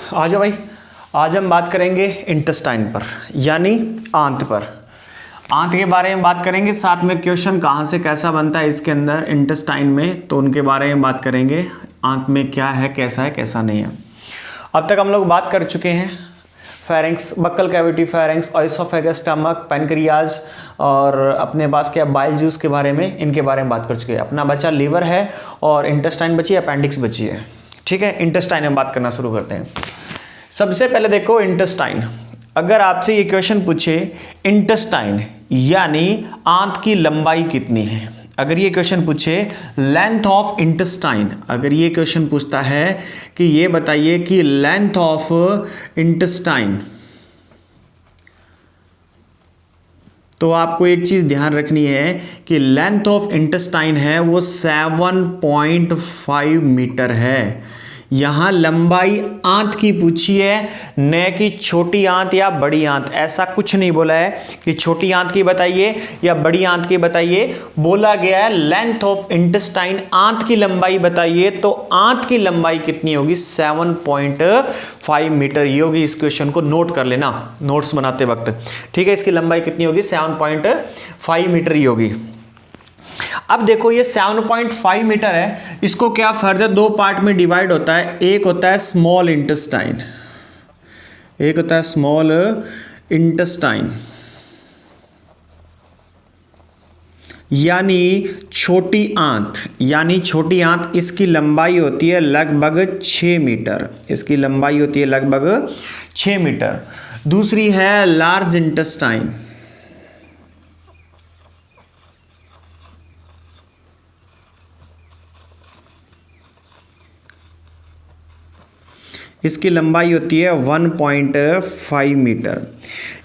आ जाओ भाई। आज हम बात करेंगे इंटेस्टाइन पर, यानी आंत पर। आंत के बारे में बात करेंगे, साथ में क्वेश्चन कहाँ से कैसा बनता है इसके अंदर इंटेस्टाइन में, तो उनके बारे में बात करेंगे। आंत में क्या है कैसा नहीं है। अब तक हम लोग बात कर चुके हैं pharynx, buccal cavity, pharynx, oesophagus, stomach, pancreas और अपने पास क्या बाइल जूस के बारे में, इनके बारे में बात कर चुके हैं। अपना बचा लीवर है और इंटेस्टाइन बची है, अपेंडिक्स बची है। ठीक है, इंटेस्टाइन में बात करना शुरू करते हैं। सबसे पहले देखो इंटेस्टाइन, अगर आपसे ये क्वेश्चन पूछे इंटेस्टाइन यानी आंत की लंबाई कितनी है, अगर ये क्वेश्चन पूछे लेंथ ऑफ इंटेस्टाइन, अगर ये क्वेश्चन पूछता है कि ये बताइए कि लेंथ ऑफ इंटेस्टाइन, तो आपको एक चीज ध्यान रखनी है कि लेंथ ऑफ इंटेस्टाइन है वो 7.5 मीटर है। यहां लंबाई आंत की पूछी है, न कि छोटी आंत या बड़ी आंत। ऐसा कुछ नहीं बोला है कि छोटी आंत की बताइए या बड़ी आंत की बताइए, बोला गया है लेंथ ऑफ इंटेस्टाइन, आंत की लंबाई बताइए। तो आंत की लंबाई कितनी होगी? 7.5 मीटर ये होगी। इस क्वेश्चन को नोट कर लेना नोट्स बनाते वक्त। ठीक है, इसकी लंबाई कितनी होगी? 7.5 मीटर ही होगी। अब देखो ये 7.5 मीटर है, इसको क्या फर्दर दो पार्ट में डिवाइड होता है। एक होता है स्मॉल इंटेस्टाइन, एक होता है स्मॉल इंटेस्टाइन यानी छोटी आंत, यानी छोटी आंत। इसकी लंबाई होती है लगभग 6 मीटर, इसकी लंबाई होती है लगभग 6 मीटर। दूसरी है लार्ज इंटेस्टाइन, इसकी लंबाई होती है 1.5 मीटर।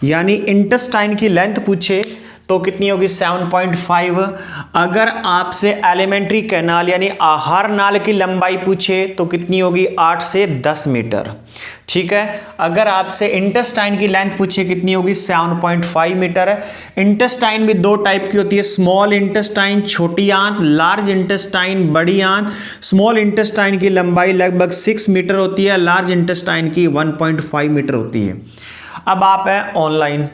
यानी इंटेस्टाइन की लेंथ पूछे तो कितनी होगी? 7.5। अगर आपसे एलिमेंट्री कैनाल यानी आहार नाल की लंबाई पूछे तो कितनी होगी? 8 से 10 मीटर। ठीक है, अगर आपसे इंटेस्टाइन की लेंथ पूछे कितनी होगी? 7.5 मीटर है। इंटेस्टाइन भी दो टाइप की होती है, स्मॉल इंटेस्टाइन छोटी आंत, लार्ज इंटेस्टाइन बड़ी आंत। स्मॉल इंटेस्टाइन की लंबाई लगभग 6 मीटर होती है, लार्ज इंटेस्टाइन की 1.5 मीटर होती है। अब आप है ऑनलाइन,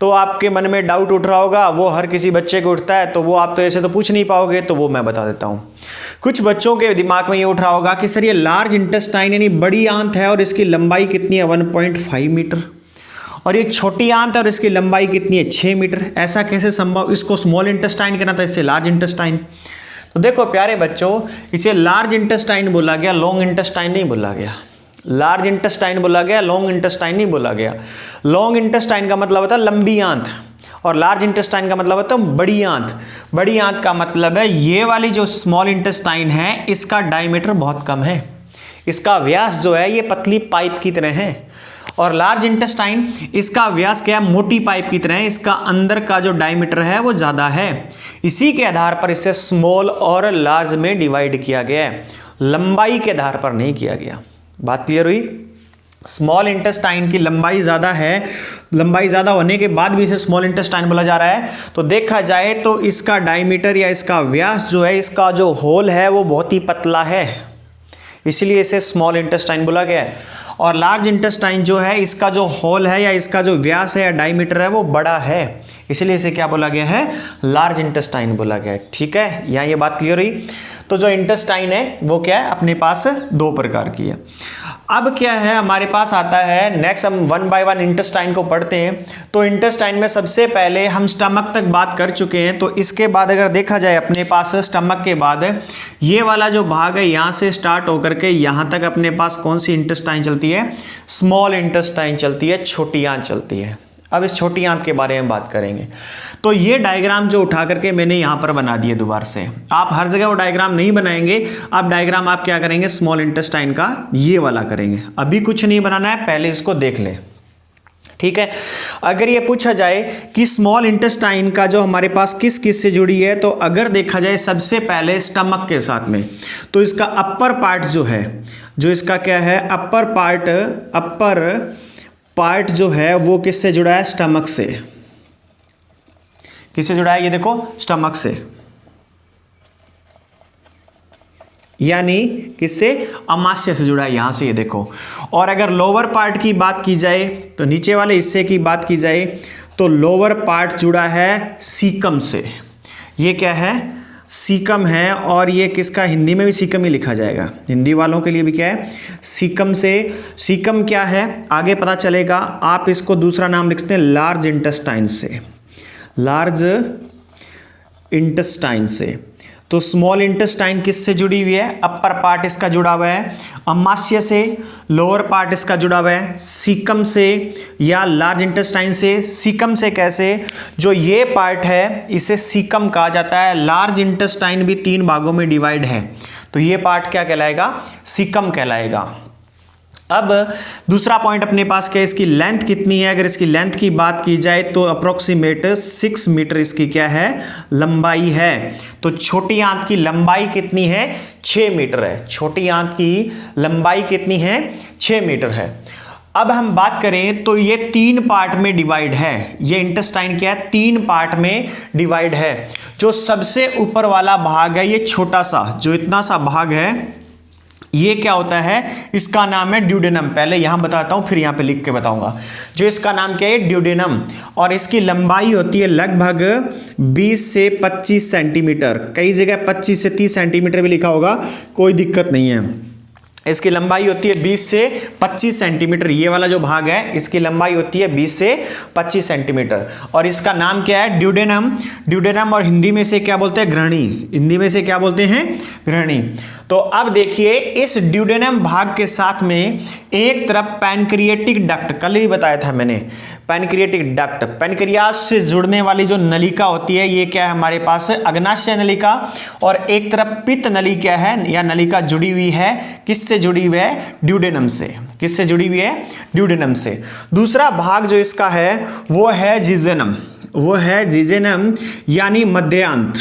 तो आपके मन में डाउट उठ रहा होगा, वो हर किसी बच्चे को उठता है, तो वो आप तो ऐसे तो पूछ नहीं पाओगे, तो वो मैं बता देता हूँ। कुछ बच्चों के दिमाग में ये उठ रहा होगा कि सर ये लार्ज इंटेस्टाइन यानी बड़ी आंत है और इसकी लंबाई कितनी है? 1.5 मीटर। और ये छोटी आंत है और इसकी लंबाई कितनी है? 6 मीटर। ऐसा कैसे संभव? इसको स्मॉल इंटेस्टाइन कहना था, इससे लार्ज इंटेस्टाइन। तो देखो प्यारे बच्चों, इसे लार्ज इंटेस्टाइन बोला गया, लॉन्ग इंटेस्टाइन नहीं बोला गया। लार्ज इंटेस्टाइन बोला गया, लॉन्ग इंटेस्टाइन नहीं बोला गया। लॉन्ग इंटेस्टाइन का मतलब होता है लंबी आंत और लार्ज इंटेस्टाइन का मतलब होता है बड़ी आंत। बड़ी आंत का मतलब है ये वाली जो स्मॉल इंटेस्टाइन है इसका डायमीटर बहुत कम है, इसका व्यास जो है ये पतली पाइप की तरह है। और लार्ज इंटेस्टाइन इसका व्यास क्या है? मोटी पाइप की तरह है, इसका अंदर का जो डायमीटर है वो ज्यादा है। इसी के आधार पर इसे स्मॉल और लार्ज में डिवाइड किया गया है, लंबाई के आधार पर नहीं किया गया। बात क्लियर हुई? स्मॉल इंटेस्टाइन की लंबाई ज्यादा है, लंबाई ज्यादा होने के बाद भी इसे स्मॉल इंटेस्टाइन बोला जा रहा है। तो देखा जाए तो इसका डायमीटर या इसका व्यास जो है, इसका जो होल है वो बहुत ही पतला है, इसलिए इसे स्मॉल इंटेस्टाइन बोला गया है। और लार्ज इंटेस्टाइन जो है, इसका जो होल है या इसका जो व्यास है या डायमीटर है वो बड़ा है, इसलिए इसे क्या बोला गया है? लार्ज इंटेस्टाइन बोला गया है। ठीक है, यहाँ ये बात क्लियर हुई। तो जो इंटेस्टाइन है वो क्या है? अपने पास दो प्रकार की है। अब क्या है हमारे पास आता है, नेक्स्ट हम 1 बाय 1 इंटेस्टाइन को पढ़ते हैं। तो इंटेस्टाइन में सबसे पहले हम स्टमक तक बात कर चुके हैं, तो इसके बाद अगर देखा जाए अपने पास स्टमक के बाद ये वाला जो भाग है यहाँ से स्टार्ट होकर के यहाँ तक अपने पास कौन सी इंटेस्टाइन चलती है? स्मॉल इंटेस्टाइन चलती है, छोटी आंत चलती है। अब इस छोटी आंत के बारे में बात करेंगे। तो ये डायग्राम जो उठा करके मैंने यहां पर बना दिए दोबारा से, आप हर जगह वो डायग्राम नहीं बनाएंगे। अब डायग्राम आप क्या करेंगे? स्मॉल इंटेस्टाइन का ये वाला करेंगे। अभी कुछ नहीं बनाना है, पहले इसको देख ले। ठीक है, अगर ये पूछा जाए कि स्मॉल इंटेस्टाइन का जो हमारे पास किस किस से जुड़ी है, तो अगर देखा जाए सबसे पहले स्टमक के साथ में, तो इसका अपर पार्ट जो है, जो इसका क्या है अपर पार्ट जो है वो किससे जुड़ा है? स्टमक से। किससे जुड़ा है? ये देखो स्टमक से। यानी किससे, अमाशय से जुड़ा है, यहां से ये देखो। और अगर लोअर पार्ट की बात की जाए तो नीचे वाले हिस्से की बात की जाए तो लोअर पार्ट जुड़ा है सीकम से। ये क्या है, सीकम है। और ये किसका, हिंदी में भी सीकम ही लिखा जाएगा, हिंदी वालों के लिए भी क्या है, सीकम से। सीकम क्या है आगे पता चलेगा। आप इसको दूसरा नाम लिखते हैं लार्ज इंटेस्टाइन से, लार्ज इंटेस्टाइन से। तो स्मॉल इंटेस्टाइन किससे जुड़ी हुई है, अपर पार्ट इसका जुड़ा हुआ है अमाशय से, लोअर पार्ट इसका जुड़ा हुआ है सीकम से या लार्ज इंटेस्टाइन से। सीकम से कैसे, जो ये पार्ट है इसे सीकम कहा जाता है। लार्ज इंटेस्टाइन भी 3 भागों में डिवाइड है, तो ये पार्ट क्या कहलाएगा, सीकम कहलाएगा। अब दूसरा पॉइंट अपने पास क्या है, इसकी लेंथ कितनी है। अगर इसकी लेंथ की बात की जाए तो अप्रोक्सीमेट 6 मीटर इसकी क्या है, लंबाई है। तो छोटी आंत की लंबाई कितनी है, 6 मीटर है। छोटी आंत की लंबाई कितनी है, 6 मीटर है। अब हम बात करें तो ये 3 पार्ट में डिवाइड है। ये इंटेस्टाइन क्या है, 3 पार्ट में डिवाइड है। जो सबसे ऊपर वाला भाग है, ये छोटा सा जो इतना सा भाग है, ये क्या होता है, इसका नाम है ड्यूडेनम। पहले यहां बताता हूं फिर यहां पे लिख के बताऊंगा। जो इसका नाम क्या है, ड्यूडेनम। और इसकी लंबाई होती है लगभग 20 से 25 सेंटीमीटर। कई जगह 25 से 30 सेंटीमीटर भी लिखा होगा, कोई दिक्कत नहीं है। इसकी लंबाई होती है 20 से 25 सेंटीमीटर। ये वाला जो भाग है इसकी लंबाई होती है 20 से 25 सेंटीमीटर। और इसका नाम क्या है, ड्यूडेनम। ड्यूडेनम और हिंदी में से क्या बोलते हैं, ग्रहणी। हिंदी में से क्या बोलते हैं, ग्रहणी। तो अब देखिए इस ड्यूडेनम भाग के साथ में एक तरफ पैनक्रिएटिक डक्ट, कल ही बताया था मैंने, पैनक्रिएटिक डक्ट, पैनक्रियास से जुड़ने वाली जो नलिका होती है, ये क्या है हमारे पास, अग्नाशय नलिका। और एक तरफ पित्त नली क्या है, या नलिका जुड़ी हुई है, किससे जुड़ी हुई है, ड्यूडेनम से। किससे जुड़ी हुई है, ड्यूडेनम से। दूसरा भाग जो इसका है वो है जिजेनम, वो है जिजेनम यानी मध्यांत,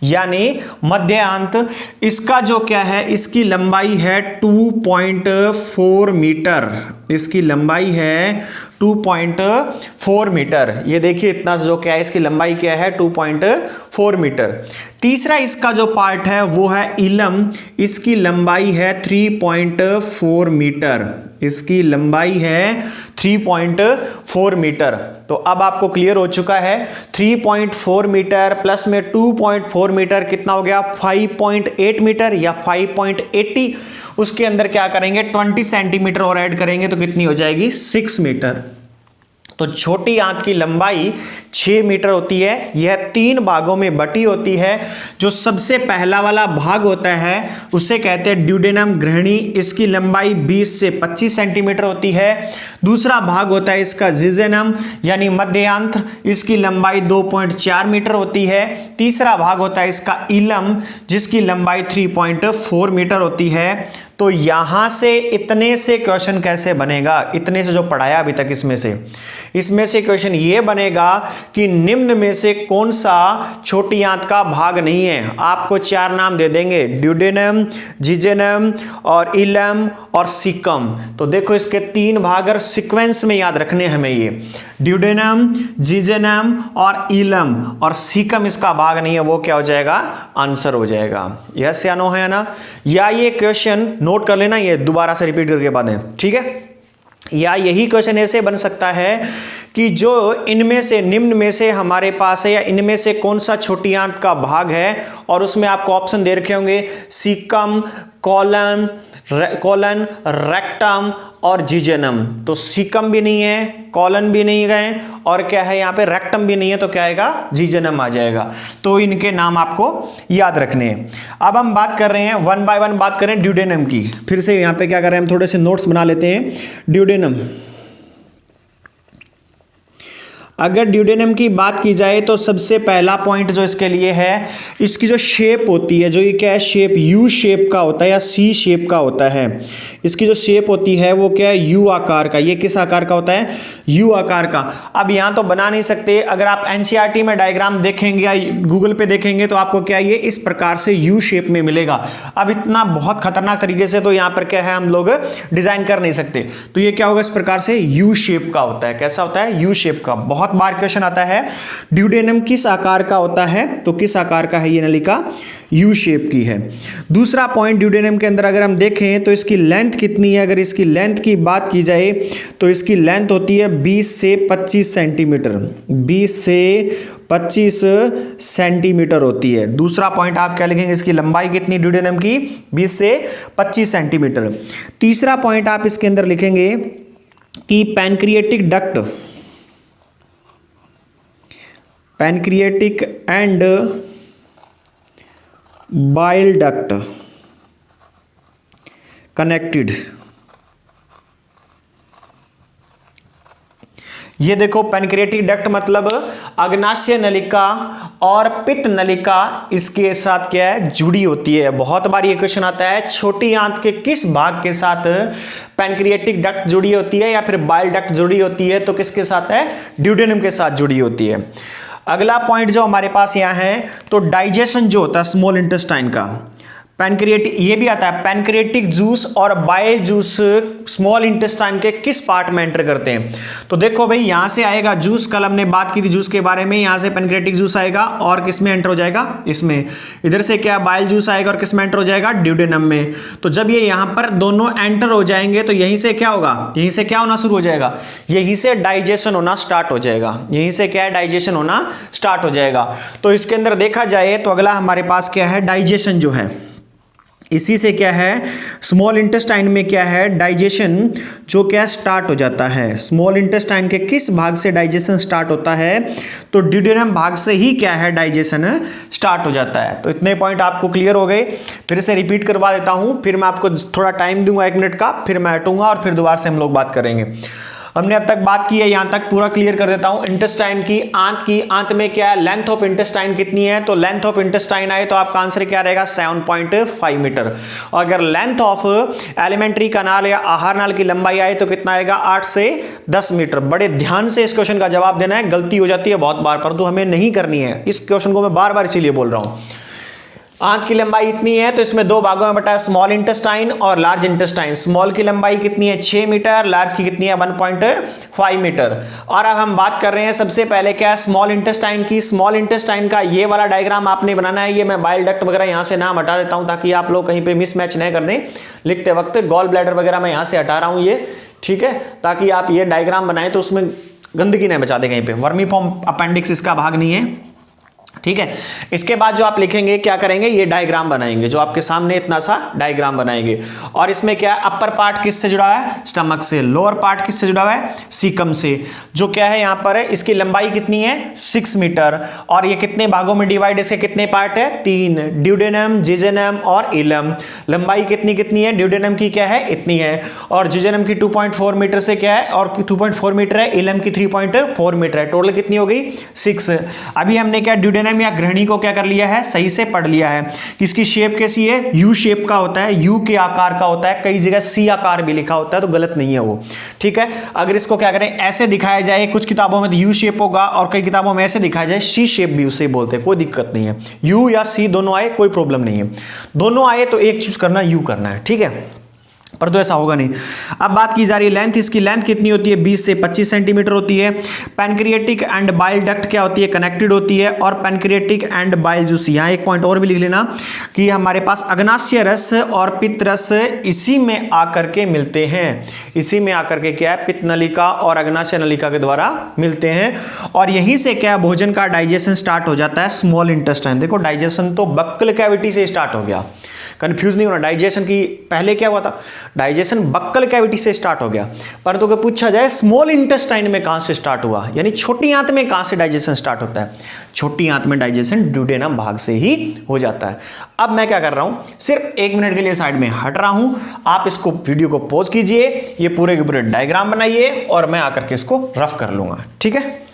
यानी मध्यांत। इसका जो क्या है, इसकी लंबाई है 2.4 मीटर। इसकी लंबाई है 2.4 मीटर। ये देखिए इतना जो क्या है, इसकी लंबाई क्या है, 2.4 मीटर। तीसरा इसका जो पार्ट है वो है इलम। इसकी लंबाई है 3.4 मीटर। इसकी लंबाई है 3.4 मीटर। तो अब आपको क्लियर हो चुका है, 3.4 मीटर प्लस में 2.4 मीटर कितना हो गया, 5.8 मीटर या 5.80। उसके अंदर क्या करेंगे, 20 सेंटीमीटर और ऐड करेंगे तो कितनी हो जाएगी, 6 मीटर। तो छोटी आंत की लंबाई 6 मीटर होती है। यह 3 भागों में बटी होती है। जो सबसे पहला वाला भाग होता है उसे कहते हैं ड्यूडेनम, ग्रहणी। इसकी लंबाई 20 से 25 सेंटीमीटर होती है। दूसरा भाग होता है इसका जिजेनम यानी मध्यांत। इसकी लंबाई 2.4 मीटर होती है। तीसरा भाग होता है इसका इलम, जिसकी लंबाई 3.4 मीटर होती है। तो यहां से इतने से क्वेश्चन कैसे बनेगा, इतने से जो पढ़ाया अभी तक इसमें से क्वेश्चन ये बनेगा कि निम्न में से कौन सा छोटी आंत का भाग नहीं है। आपको 4 नाम दे देंगे, ड्यूडेनम, जिजेनम और इलम और सीकम। तो देखो इसके 3 भाग और सीक्वेंस में याद रखने हमें, ये ड्यूडेनम, जिजेनम और इलम और सीकम इसका भाग नहीं है। वो क्या हो जाएगा, आंसर हो जाएगा। यस या नो है ना, या ये क्वेश्चन नोट कर लेना, ये दोबारा से रिपीट करके बात है, ठीक है। या यही क्वेश्चन ऐसे बन सकता है कि जो इनमें से, निम्न में से हमारे पास है, या इनमें से कौन सा छोटी आंत का भाग है, और उसमें आपको ऑप्शन दे रखे होंगे सीकम, कॉलन, रेक्टम और जिजेनम। तो सीकम भी नहीं है, कॉलन भी नहीं गए, और क्या है यहाँ पे, रेक्टम भी नहीं है, तो क्या आएगा, जिजेनम आ जाएगा। तो इनके नाम आपको याद रखने हैं। अब हम बात कर रहे हैं 1 बाय 1 बात करें ड्यूडेनम की। फिर से यहाँ पे क्या कर रहे हैं, हम थोड़े से नोट्स बना लेते हैं। ड्यूडेनम, अगर ड्यूडेनम की बात की जाए तो सबसे पहला पॉइंट जो इसके लिए है, इसकी जो शेप होती है, जो ये क्या है, शेप यू शेप का होता है या सी शेप का होता है। इसकी जो शेप होती है वो क्या है, यू आकार का। ये किस आकार का होता है, यू आकार का। अब यहाँ तो बना नहीं सकते, अगर आप एनसीईआरटी में डायग्राम देखेंगे या गूगल पे देखेंगे तो आपको क्या, ये इस प्रकार से यू शेप में मिलेगा। अब इतना बहुत खतरनाक तरीके से तो यहाँ पर क्या है, हम लोग डिजाइन कर नहीं सकते। तो ये क्या होगा, इस प्रकार से यू शेप का होता है। कैसा होता है, यू शेप का। बहुत बहुत बार क्वेश्चन आता है ड्यूडेनम किस आकार का होता है, तो किस आकार का है ये नलिका, यू शेप की है। दूसरा पॉइंट, ड्यूडेनम के अंदर अगर हम देखें तो इसकी लेंथ कितनी है, अगर इसकी लेंथ की बात की जाए तो इसकी लेंथ होती है 20 से 25 सेंटीमीटर, 20 से 25 सेंटीमीटर होती है। दूसरा पॉइंट आप क्या लिखेंगे, इसकी लंबाई कितनी ड्यूडेनम की, 20 से 25 सेंटीमीटर। तीसरा पॉइंट आप इसके अंदर लिखेंगे कि pancreatic duct, pancreatic and bile duct connected. ये देखो पैनक्रिएटिक डक्ट मतलब अग्नाशय नलिका और पित्त नलिका इसके साथ क्या है, जुड़ी होती है। बहुत बार ये क्वेश्चन आता है छोटी आंत के किस भाग के साथ पैनक्रिएटिक डक्ट जुड़ी होती है या फिर बाइल डक्ट जुड़ी होती है, तो किसके साथ है, ड्यूडेनम के साथ जुड़ी होती है। अगला पॉइंट जो हमारे पास यहां है, तो डाइजेशन जो होता है स्मॉल इंटेस्टाइन का, पैनक्रिएटिक, ये भी आता है पैनक्रिएटिक जूस और बाइल जूस स्मॉल इंटेस्टाइन के किस पार्ट में एंटर करते हैं। तो देखो भाई यहां से आएगा जूस, कल हमने बात की थी जूस के बारे में, यहां से पैनक्रिएटिक जूस आएगा और किस में एंटर हो जाएगा, इसमें। इधर से क्या बाइल जूस आएगा और किस में एंटर हो जाएगा, ड्यूडेनम में। तो जब ये यहां पर दोनों एंटर हो जाएंगे तो यहीं से क्या होगा, यहीं से क्या होना शुरू हो जाएगा, यहीं से डाइजेशन होना स्टार्ट हो जाएगा, यहीं से क्या है, डाइजेशन होना स्टार्ट हो जाएगा। तो इसके अंदर देखा जाए तो अगला हमारे पास क्या है, डाइजेशन जो है, इसी से क्या है, स्मॉल इंटेस्टाइन में क्या है, डाइजेशन जो क्या स्टार्ट हो जाता है। स्मॉल इंटेस्टाइन के किस भाग से डाइजेशन स्टार्ट होता है, तो ड्यूडेनम भाग से ही क्या है, डाइजेशन स्टार्ट हो जाता है। तो इतने पॉइंट आपको क्लियर हो गए। फिर से रिपीट करवा देता हूं, फिर मैं आपको थोड़ा टाइम दूंगा 1 मिनट का, फिर मैं हटूंगा और फिर दोबारा से हम लोग बात करेंगे। हमने अब तक बात की है, यहां तक पूरा क्लियर कर देता हूं। इंटेस्टाइन की आंत में क्या है, लेंथ ऑफ इंटेस्टाइन कितनी है, तो लेंथ ऑफ इंटेस्टाइन आए तो आपका आंसर क्या रहेगा, 7.5 मीटर। और अगर लेंथ ऑफ एलिमेंट्री कनाल या आहार नाल की लंबाई आए तो कितना आएगा, 8 से 10 मीटर। बड़े ध्यान से इस क्वेश्चन का जवाब देना है, गलती हो जाती है बहुत बार, परंतु हमें नहीं करनी है। इस क्वेश्चन को मैं बार बार इसीलिए बोल रहा हूं। आंत की लंबाई इतनी है तो इसमें 2 भागों में बटा है, स्मॉल इंटेस्टाइन और लार्ज इंटेस्टाइन। स्मॉल की लंबाई कितनी है, 6 मीटर, लार्ज की कितनी है, 1.5 मीटर। और अब हम बात कर रहे हैं सबसे पहले क्या है, स्मॉल इंटेस्टाइन की। स्मॉल इंटेस्टाइन का ये वाला डायग्राम आपने बनाना है। ये मैं बाइल डक्ट वगैरह यहां से नाम हटा देता हूं ताकि आप लोग कहीं पे मिसमैच नहीं कर दें लिखते वक्त। गॉल ब्लैडर वगैरह मैं यहां से हटा रहा हूं ये, ठीक है, ताकि आप ये डायग्राम बनाएं तो उसमें गंदगी नहीं बचा दे कहीं पे। वर्मीफॉर्म अपेंडिक्स इसका भाग नहीं है, ठीक है। इसके बाद जो आप लिखेंगे क्या करेंगे, ये डायग्राम बनाएंगे, जो आपके सामने इतना सा डायग्राम बनाएंगे। और इसमें क्या है, अपर पार्ट किससे जुड़ा है, स्टमक से। लोअर पार्ट किससे जुड़ा हुआ है, सीकम से। जो क्या है यहां पर है, इसकी लंबाई कितनी है, 6 मीटर। और ये कितने भागों में डिवाइड, इसके कितने पार्ट है, 3, ड्यूडेनम, जिजेनम और इलम। लंबाई कितनी कितनी है, ड्यूडेनम की क्या है, इतनी है, और जिजेनम की 2.4 मीटर से क्या है, और 2.4 मीटर है, इलम की 3.4 मीटर है। टोटल कितनी हो गई, 6। अभी हमने क्या ड्यूडेनम या ग्रहणी को क्या कर लिया है, सही से पढ़ लिया है कि इसकी शेप कैसी है, यू शेप का होता है, यू के आकार का होता है। कई जगह सी आकार भी लिखा होता है तो गलत नहीं है वो, ठीक है। अगर इसको क्या करें, ऐसे दिखाया जाए, कुछ किताबों में तो यू शेप होगा और कई किताबों में ऐसे दिखाया जाए, सी शेप भी उसे बोलते हैं, कोई दिक्कत नहीं है। यू या सी दोनों आए कोई प्रॉब्लम नहीं है, दोनों आए तो एक चूज करना, यू करना है, ठीक है। पर तो ऐसा होगा नहीं। अब बात की जा रही है लेंथ, इसकी लेंथ कितनी होती है, 20 से 25 सेंटीमीटर होती है। पैनक्रिएटिक एंड बाइल डक्ट क्या होती है, कनेक्टेड होती है। और पैनक्रिएटिक एंड बाइल जूस, यहाँ एक पॉइंट और भी लिख लेना कि हमारे पास अग्नाशय रस और पित्त रस इसी में आकर के मिलते हैं। इसी में आकर के क्या है, पित्त नलिका और अग्नाशय नलिका के द्वारा मिलते हैं। और यहीं से क्या भोजन का डाइजेशन स्टार्ट हो जाता है, स्मॉल इंटेस्टाइन। देखो डाइजेशन तो बक्कल कैविटी से स्टार्ट हो गया, कंफ्यूज नहीं होना। डाइजेशन की पहले क्या हुआ था, डाइजेशन बक्कल कैविटी से स्टार्ट हो गया। पर तो पूछा जाए स्मॉल इंटेस्टाइन में कहां से स्टार्ट हुआ, यानी छोटी आंत में कहां से डाइजेशन स्टार्ट होता है, छोटी आंत में डाइजेशन ड्यूडेनम भाग से ही हो जाता है। अब मैं क्या कर रहा हूं, सिर्फ 1 मिनट के लिए साइड में हट रहा हूं, आप इसको वीडियो को पॉज कीजिए, ये पूरे के पूरे डायग्राम बनाइए और मैं आकर के इसको रफ कर लूंगा, ठीक है।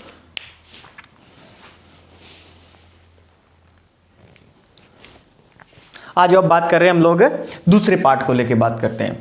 आज अब बात कर रहे हैं हम लोग दूसरे पार्ट को लेके बात करते हैं।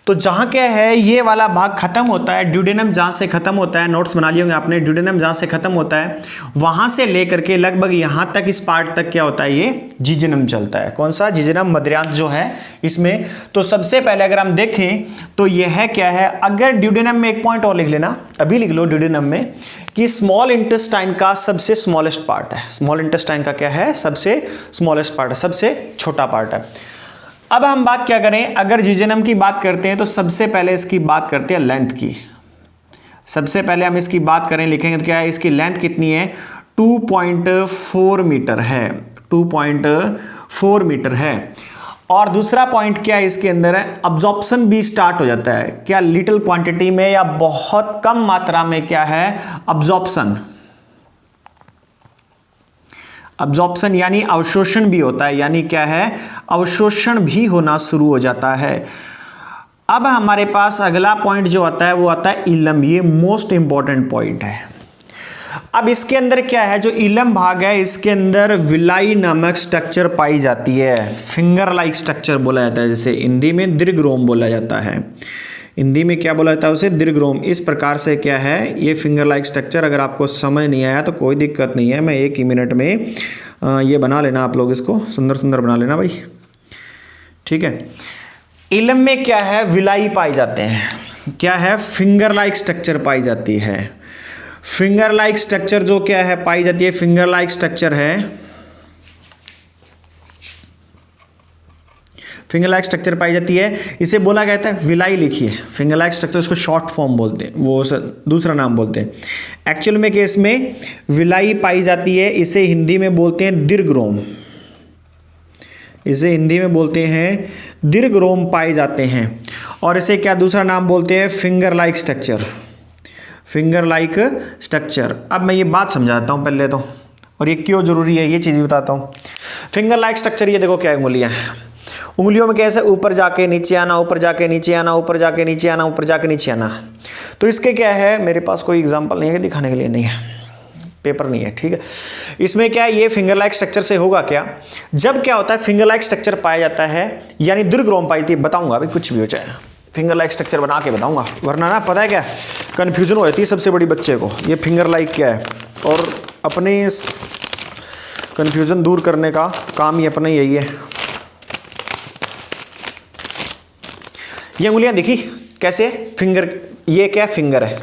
तो जहाँ क्या है ये वाला भाग खत्म होता है, ड्यूडेनम जहाँ से खत्म होता है, नोट्स बना लिए होंगे आपने, ड्यूडेनम जहाँ से खत्म होता है वहाँ से लेकर के लगभग यहाँ तक इस पार्ट तक क्या होता है, ये जिजेनम चलता है। कौन सा? जिजेनम मध्यांश जो है इसमें। तो सबसे पहले अगर हम देखें तो यह है क्या है, अगर ड्यूडेनम में एक पॉइंट और लिख लेना, अभी लिख लो ड्यूडेनम में कि स्मॉल इंटेस्टाइन का सबसे स्मॉलेस्ट पार्ट है। स्मॉल इंटेस्टाइन का क्या है? सबसे स्मॉलेस्ट पार्ट है, सबसे छोटा पार्ट है। अब हम बात क्या करें, अगर जिजेनम की बात करते हैं तो सबसे पहले इसकी बात करते हैं लेंथ की। सबसे पहले हम इसकी बात करें, लिखेंगे तो क्या है, इसकी लेंथ कितनी है? 2.4 मीटर है, 2.4 मीटर है। और दूसरा पॉइंट क्या है इसके अंदर है, अब्जॉर्प्शन भी स्टार्ट हो जाता है। क्या? लिटिल क्वांटिटी में या बहुत कम मात्रा में क्या है, अब्जॉर्प्शन। अब्जॉर्प्शन यानी अवशोषण भी होता है, यानी क्या है, अवशोषण भी होना शुरू हो जाता है। अब हमारे पास अगला पॉइंट जो आता है वो आता है इलम। ये मोस्ट इंपॉर्टेंट पॉइंट है। अब इसके अंदर क्या है, जो इलम भाग है इसके अंदर विलाई नामक स्ट्रक्चर पाई जाती है। फिंगर लाइक स्ट्रक्चर बोला जाता है, जैसे हिंदी में दीर्घरोम बोला जाता है। हिंदी में क्या बोला जाता है उसे? दीर्घरोम। इस प्रकार से क्या है ये फिंगर लाइक स्ट्रक्चर। अगर आपको समझ नहीं आया तो कोई दिक्कत नहीं है, मैं एक ही मिनट में ये बना लेना, आप लोग इसको सुंदर सुंदर बना लेना भाई, ठीक है। इलम में क्या है, विलाई पाई जाते हैं। क्या है? फिंगर लाइक स्ट्रक्चर पाई जाती है। फिंगर लाइक स्ट्रक्चर जो क्या है पाई जाती है, फिंगर लाइक स्ट्रक्चर है, फिंगर लाइक स्ट्रक्चर पाई जाती है। इसे बोला गया था विलाई, लिखिए फिंगर लाइक स्ट्रक्चर, उसको शॉर्ट फॉर्म बोलते हैं, वो दूसरा नाम बोलते हैं। एक्चुअल में केस में विलाई पाई जाती है, इसे हिंदी में बोलते हैं दीर्घरोम। इसे हिंदी में बोलते हैं दीर्घरोम पाए जाते हैं। और इसे क्या दूसरा नाम बोलते हैं? Finger like structure. Finger like structure. अब मैं ये बात समझाता हूँ पहले तो, और ये क्यों जरूरी है ये चीज़ भी बताता हूँ। फिंगर लाइक स्ट्रक्चर, ये देखो क्या उंगलियाँ हैं, उंगलियों में कैसे ऊपर जाके नीचे आना, ऊपर जाके नीचे आना, ऊपर जाके नीचे आना, ऊपर जाके नीचे आना। तो इसके क्या है, मेरे पास कोई एग्जांपल नहीं है दिखाने के लिए, नहीं है, पेपर नहीं है, ठीक है। इसमें क्या है, ये फिंगर लाइक स्ट्रक्चर से होगा क्या, जब क्या होता है फिंगर लाइक स्ट्रक्चर पाया जाता है, यानी दीर्घरोम पाई थी। बताऊंगा अभी, कुछ भी हो जाए फिंगर लाइक स्ट्रक्चर बना के बताऊंगा, वरना ना पता है क्या कन्फ्यूजन हो जाती है सबसे बड़ी बच्चे को, ये फिंगर लाइक क्या है। और अपने इस कन्फ्यूजन दूर करने का काम ही अपना यही है। ये उंगलियां दिखी कैसे, फिंगर, ये क्या फिंगर है।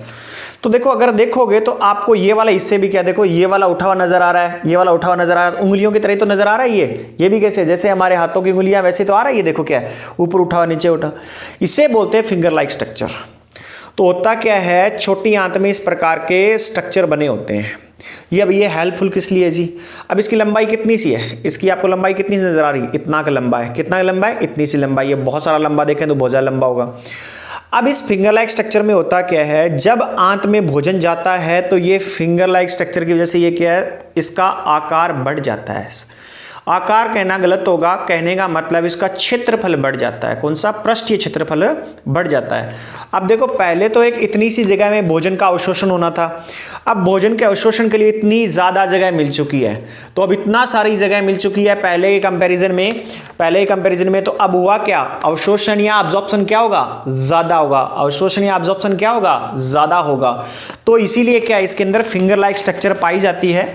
तो देखो अगर देखोगे तो आपको ये वाला हिस्से भी क्या, देखो ये वाला उठा हुआ नजर आ रहा है, ये वाला उठा हुआ नजर आ रहा है, उंगलियों की तरह तो नजर आ रहा है। ये भी कैसे, जैसे हमारे हाथों की उंगलियां वैसे तो आ रहा है। ये देखो क्या है, ऊपर उठा हुआ नीचे उठा, इसे बोलते हैं फिंगर लाइक स्ट्रक्चर। तो होता क्या है, छोटी आंत में इस प्रकार के स्ट्रक्चर बने होते हैं। ये अब ये हेल्पफुल किस लिए जी, अब इसकी लंबाई कितनी सी है, इसकी आपको लंबाई कितनी सी नजर आ रही है, इतना का लंबा है, कितना लंबा है, इतनी सी लंबाई है। बहुत सारा लंबा देखें तो बहुत ज़्यादा लंबा होगा। अब इस फिंगर लाइक स्ट्रक्चर में होता क्या है, जब आंत में भोजन जाता है तो ये फिंगर लाइक स्ट्रक्चर की वजह से ये क्या है, इसका आकार बढ़ जाता है। आकार कहना गलत होगा, कहने का मतलब इसका क्षेत्रफल बढ़ जाता है। कौन सा, पृष्ठीय क्षेत्रफल बढ़ जाता है। अब देखो पहले तो एक इतनी सी जगह में भोजन का अवशोषण होना था, अब भोजन के अवशोषण के लिए इतनी ज़्यादा जगह मिल चुकी है। तो अब इतना सारी जगह मिल चुकी है पहले के कंपैरिजन में, तो अब हुआ क्या, अवशोषण या अब्जॉर्प्शन क्या होगा, ज़्यादा होगा। अवशोषण या अब्जॉर्प्शन क्या होगा, ज़्यादा होगा। तो इसीलिए क्या इसके अंदर फिंगर लाइक स्ट्रक्चर पाई जाती है।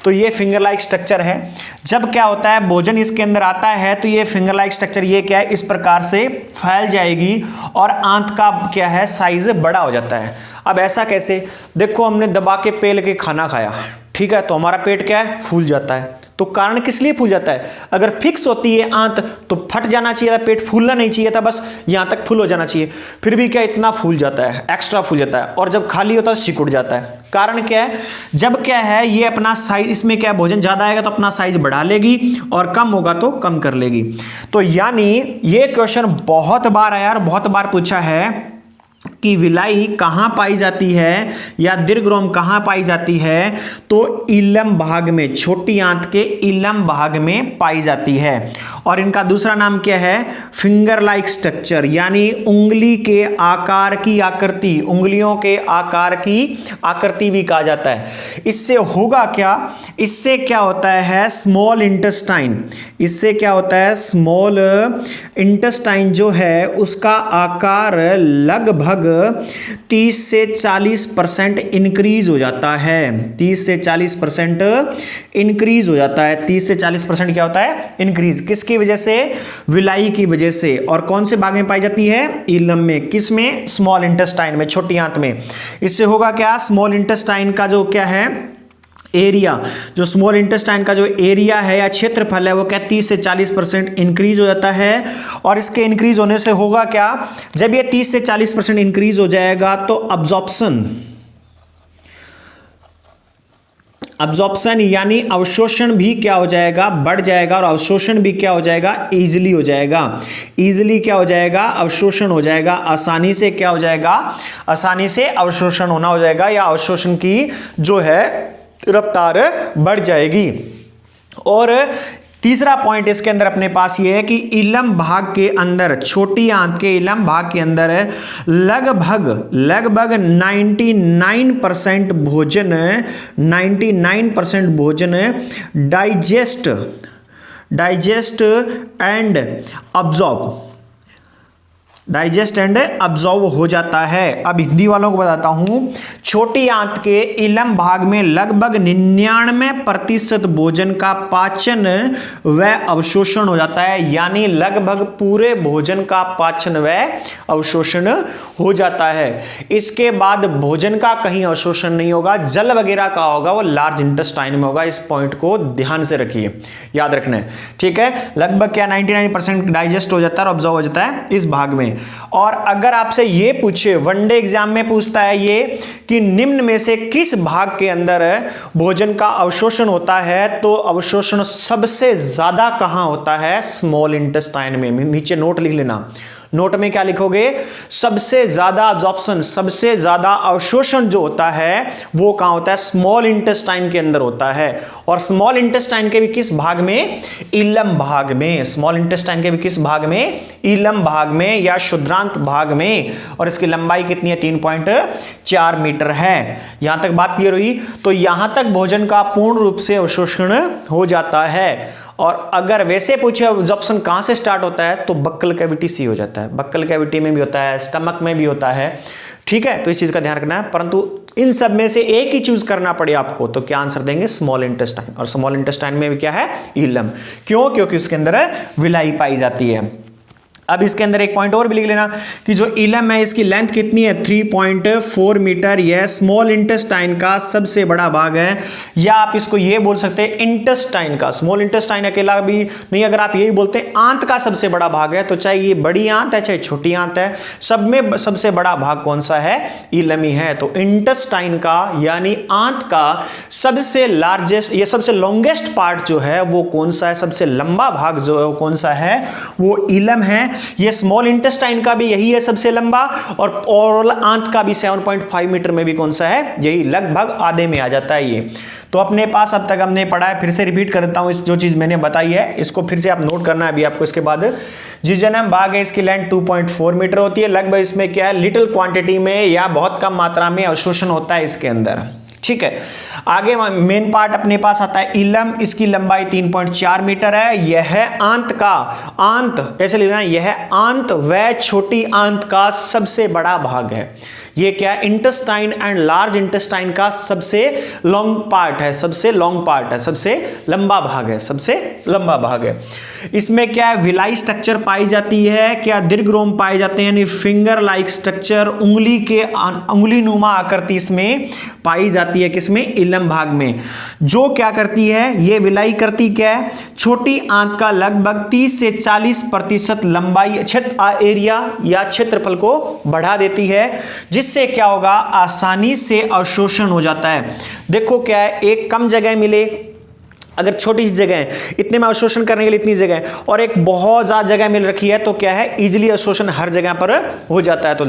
तो ये फिंगर लाइक स्ट्रक्चर है। जब क्या होता है, भोजन इसके अंदर आता है तो ये फिंगर लाइक स्ट्रक्चर ये क्या है, इस प्रकार से फैल जाएगी और आंत का क्या है, साइज बड़ा हो जाता है। अब ऐसा कैसे, देखो हमने दबा के पेल के खाना खाया, ठीक है, तो हमारा पेट क्या है, फूल जाता है। तो कारण किस लिए फूल जाता है, अगर फिक्स होती है आंत तो फट जाना चाहिए था, पेट फूलना नहीं चाहिए था, बस यहां तक फुल हो जाना चाहिए। फिर भी क्या इतना फूल जाता है, एक्स्ट्रा फूल जाता है। और जब खाली होता है सिकुड़ जाता है। कारण क्या है, जब क्या है ये अपना साइज, इसमें क्या भोजन ज्यादा आएगा तो अपना साइज बढ़ा लेगी और कम होगा तो कम कर लेगी। तो यानी ये क्वेश्चन बहुत बार आया और बहुत बार पूछा है कि विलाई कहां पाई जाती है या दीर्घरोम कहां पाई जाती है, तो इलम भाग में, छोटी आंत के इलम भाग में पाई जाती है। और इनका दूसरा नाम क्या है? फिंगर लाइक स्ट्रक्चर, यानी उंगली के आकार की आकृति, उंगलियों के आकार की आकृति भी कहा जाता है। इससे होगा क्या? इससे क्या होता है? स्मॉल इंटेस्टाइन, इससे क्या होता है? स्मॉल इंटेस्टाइन जो है उसका आकार लगभग 30 से 40% इंक्रीज हो जाता है। 30 से 40% इंक्रीज हो जाता है। 30 से 40% क्या होता है? इंक्रीज। किसकी वजह से? विलाई की वजह से। और कौन से भाग में पाई जाती है? इलम में। किस में? स्मॉल इंटेस्टाइन में, छोटी आंत में। इससे होगा क्या? स्मॉल इंटेस्टाइन का जो क्या है एरिया, जो स्मॉल इंटेस्टाइन का जो एरिया है या क्षेत्रफल है वो क्या 30 से 40% इंक्रीज हो जाता है। और इसके इंक्रीज होने से होगा क्या? जब ये 30 से 40% इंक्रीज हो जाएगा तो अब्जॉर्प्शन यानी अवशोषण भी क्या हो जाएगा? बढ़ जाएगा। और अवशोषण भी क्या हो जाएगा? इजीली हो जाएगा। इजीली क्या हो जाएगा? अवशोषण हो जाएगा। आसानी से क्या हो जाएगा? आसानी से अवशोषण होना हो जाएगा, या अवशोषण की जो है रफ्तार बढ़ जाएगी। और तीसरा पॉइंट इसके अंदर अपने पास ये है कि इलम भाग के अंदर, छोटी आंत के इलम भाग के अंदर लगभग 99% भोजन डाइजेस्ट एंड अब्जॉर्ब हो जाता है। अब हिंदी वालों को बताता हूं, छोटी आंत के इलम भाग में लगभग 99% भोजन का पाचन व अवशोषण हो जाता है, यानी लगभग पूरे भोजन का पाचन व अवशोषण हो जाता है। इसके बाद भोजन का कहीं अवशोषण नहीं होगा, जल वगैरह का होगा वो लार्ज इंटेस्टाइन में होगा। इस पॉइंट को ध्यान से रखिए, याद रखना है, ठीक है। लगभग क्या 99% डाइजेस्ट हो जाता है और ऑब्जॉर्व हो जाता है इस भाग में। और अगर आपसे ये पूछे, वनडे एग्जाम में पूछता है ये कि निम्न में से किस भाग के अंदर भोजन का अवशोषण होता है, तो अवशोषण सबसे ज्यादा कहां होता है? स्मॉल इंटेस्टाइन में। नीचे नोट लिख लेना, नोट में क्या लिखोगे? सबसे ज्यादा अब्जॉर्प्शन, सबसे ज्यादा अवशोषण जो होता है वो कहां होता है? स्मॉल इंटेस्टाइन के अंदर होता है। और स्मॉल इंटेस्टाइन के भी किस भाग में? इलम भाग में। स्मॉल इंटेस्टाइन के भी किस भाग में? इलम भाग में या क्षुद्रांत भाग में। और इसकी लंबाई कितनी है? 3.4 मीटर है। यहां तक बात क्लियर हुई? तो यहां तक भोजन का पूर्ण रूप से अवशोषण हो जाता है। और अगर वैसे पूछे अब्जॉर्प्शन कहां से स्टार्ट होता है, तो बक्कल कैविटी से हो जाता है। बक्कल कैविटी में भी होता है, स्टमक में भी होता है, ठीक है। तो इस चीज का ध्यान रखना है। परंतु इन सब में से एक ही चूज करना पड़े आपको, तो क्या आंसर देंगे? Small intestine. और स्मॉल इंटेस्टाइन में भी क्या है? इलम। क्यों? क्योंकि उसके अंदर विलाई पाई जाती है। अब इसके अंदर एक पॉइंट और भी लिख लेना कि जो इलम है इसकी लेंथ कितनी है? 3.4 मीटर। यह स्मॉल इंटेस्टाइन का सबसे बड़ा भाग है, या आप इसको ये बोल सकते हैं इंटेस्टाइन का। स्मॉल इंटेस्टाइन अकेला भी नहीं, अगर आप यही बोलते हैं आंत का सबसे बड़ा भाग है, तो चाहे ये बड़ी आंत है चाहे छोटी आंत है, सब में सबसे बड़ा भाग कौन सा है? इलम ही है। तो इंटेस्टाइन का यानी आंत का सबसे लार्जेस्ट, ये सबसे लॉन्गेस्ट पार्ट जो है वो कौन सा है? सबसे लंबा भाग जो है वो कौन सा है? वो इलम है। ये स्मॉल इंटेस्टाइन का भी यही है सबसे लंबा, और ओरल आंत का भी 7.5 मीटर में भी कौन सा है? यही, लगभग आधे में आ जाता है ये। तो अपने पास अब तक हमने पढ़ा है, फिर से रिपीट कर देता हूं, इस जो चीज मैंने बताई है इसको फिर से आप नोट करना है अभी आपको। इसके बाद जिजनम भाग है, इसकी लेंथ 2.4 मीटर होती है। लगभग इसमें क्या है? लिटिल क्वांटिटी में या बहुत कम मात्रा में अवशोषण होता है इसके अंदर, ठीक है। आगे मेन पार्ट अपने पास आता है इलम। इसकी लंबाई 3.4 मीटर है। यह है आंत का, आंत ऐसे लिखना है, यह आंत व छोटी आंत का सबसे बड़ा भाग है। ये क्या है? इंटेस्टाइन एंड लार्ज इंटेस्टाइन का सबसे लॉन्ग पार्ट है, सबसे लॉन्ग पार्ट है, सबसे लंबा भाग है, सबसे लंबा भाग है। इसमें क्या है? विलाई स्ट्रक्चर पाई जाती है। क्या? दीर्घरोम पाए जाते हैं, यानी फिंगर लाइक स्ट्रक्चर, उंगली के उंगली नुमा आकृति इसमें पाई जाती है। किसमें? इलम भाग में। जो क्या करती है? ये विलाई करती क्या है? छोटी आंत का लगभग 30 से 40% लंबाई एरिया या क्षेत्रफल को बढ़ा देती है, जिससे क्या होगा? आसानी से अवशोषण हो जाता है। देखो क्या है, एक कम जगह मिले अगर छोटी सी जगह है, इतने में अवशोषण करने के लिए इतनी जगह है, और एक बहुत ज्यादा जगह मिल रखी है, तो क्या है, इजीली अवशोषण हर जगह पर हो जाता है। तो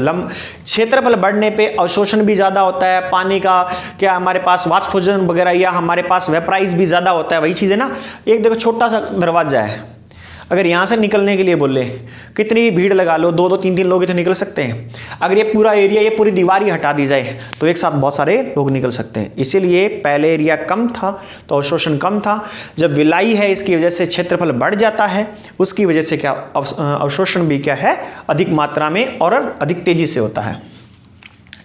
क्षेत्रफल बढ़ने पे अवशोषण भी ज्यादा होता है, पानी का क्या हमारे पास वाष्पोजन वगैरह या हमारे पास वेपराइज भी ज्यादा होता है। वही चीज है ना, एक देखो छोटा सा दरवाजा है, अगर यहां से निकलने के लिए बोले कितनी भी भीड़ लगा लो, 2-2 3-3 लोग तो निकल सकते हैं। अगर ये पूरा एरिया, ये पूरी दीवार ही हटा दी जाए तो एक साथ बहुत सारे लोग निकल सकते हैं। इसीलिए पहले एरिया कम था तो अवशोषण कम था, जब विलाई है इसकी वजह से क्षेत्रफल बढ़ जाता है, उसकी वजह से क्या अवशोषण भी क्या है, अधिक मात्रा में और अधिक तेजी से होता है।